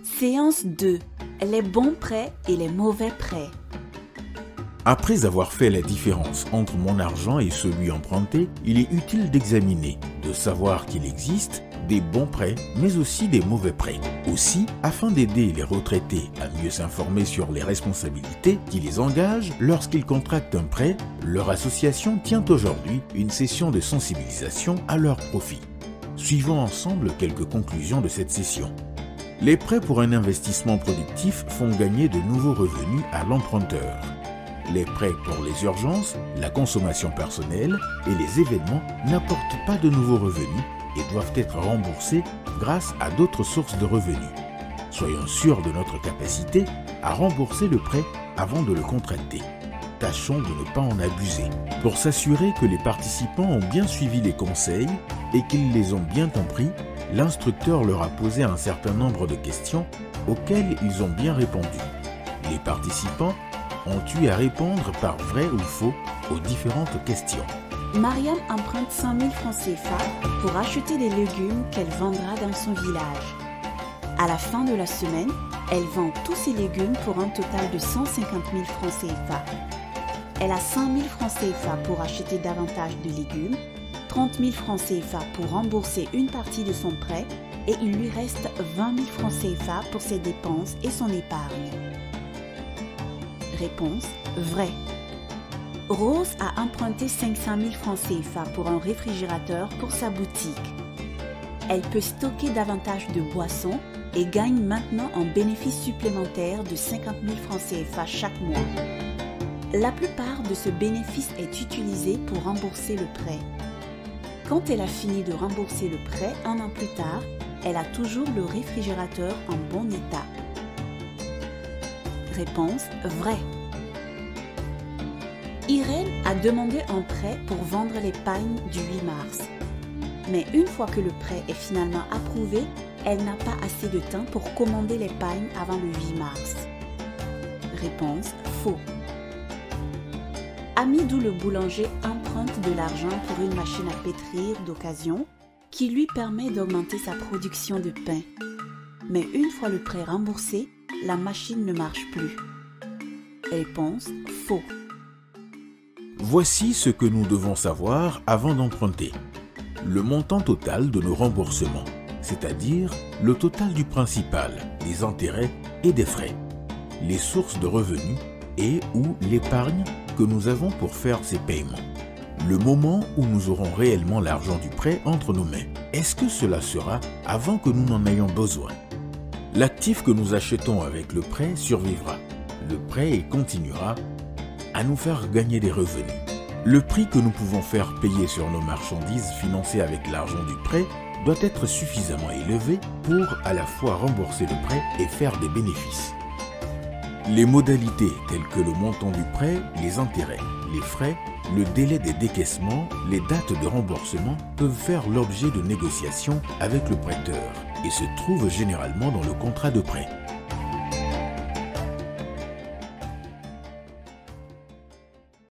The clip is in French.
Séance 2. Les bons prêts et les mauvais prêts. Après avoir fait la différence entre mon argent et celui emprunté, il est utile d'examiner, de savoir qu'il existe des bons prêts, mais aussi des mauvais prêts. Aussi, afin d'aider les retraités à mieux s'informer sur les responsabilités qui les engagent lorsqu'ils contractent un prêt, leur association tient aujourd'hui une session de sensibilisation à leur profit. Suivons ensemble quelques conclusions de cette session. Les prêts pour un investissement productif font gagner de nouveaux revenus à l'emprunteur. Les prêts pour les urgences, la consommation personnelle et les événements n'apportent pas de nouveaux revenus et doivent être remboursés grâce à d'autres sources de revenus. Soyons sûrs de notre capacité à rembourser le prêt avant de le contracter. Tâchons de ne pas en abuser. Pour s'assurer que les participants ont bien suivi les conseils et qu'ils les ont bien compris, l'instructeur leur a posé un certain nombre de questions auxquelles ils ont bien répondu. Les participants ont eu à répondre par vrai ou faux aux différentes questions. Mariam emprunte 100 000 francs CFA pour acheter des légumes qu'elle vendra dans son village. À la fin de la semaine, elle vend tous ses légumes pour un total de 150 000 francs CFA. Elle a 100 000 francs CFA pour acheter davantage de légumes, 30 000 francs CFA pour rembourser une partie de son prêt et il lui reste 20 000 francs CFA pour ses dépenses et son épargne. Réponse vrai. Rose a emprunté 500 000 francs CFA pour un réfrigérateur pour sa boutique. Elle peut stocker davantage de boissons et gagne maintenant un bénéfice supplémentaire de 50 000 francs CFA chaque mois. La plupart de ce bénéfice est utilisé pour rembourser le prêt. Quand elle a fini de rembourser le prêt un an plus tard, elle a toujours le réfrigérateur en bon état. Réponse vrai. Irène a demandé un prêt pour vendre les pagnes du 8 mars. Mais une fois que le prêt est finalement approuvé, elle n'a pas assez de temps pour commander les pagnes avant le 8 mars. Réponse faux. Amidou le boulanger emprunte de l'argent pour une machine à pétrir d'occasion qui lui permet d'augmenter sa production de pain. Mais une fois le prêt remboursé, la machine ne marche plus. Réponse faux. Voici ce que nous devons savoir avant d'emprunter. Le montant total de nos remboursements, c'est-à-dire le total du principal, des intérêts et des frais, les sources de revenus et ou l'épargne que nous avons pour faire ces paiements. Le moment où nous aurons réellement l'argent du prêt entre nos mains, est-ce que cela sera avant que nous n'en ayons besoin? L'actif que nous achetons avec le prêt survivra. Le prêt continuera à nous faire gagner des revenus. Le prix que nous pouvons faire payer sur nos marchandises financées avec l'argent du prêt doit être suffisamment élevé pour à la fois rembourser le prêt et faire des bénéfices. Les modalités telles que le montant du prêt, les intérêts, les frais, le délai des décaissements, les dates de remboursement peuvent faire l'objet de négociations avec le prêteur et se trouvent généralement dans le contrat de prêt.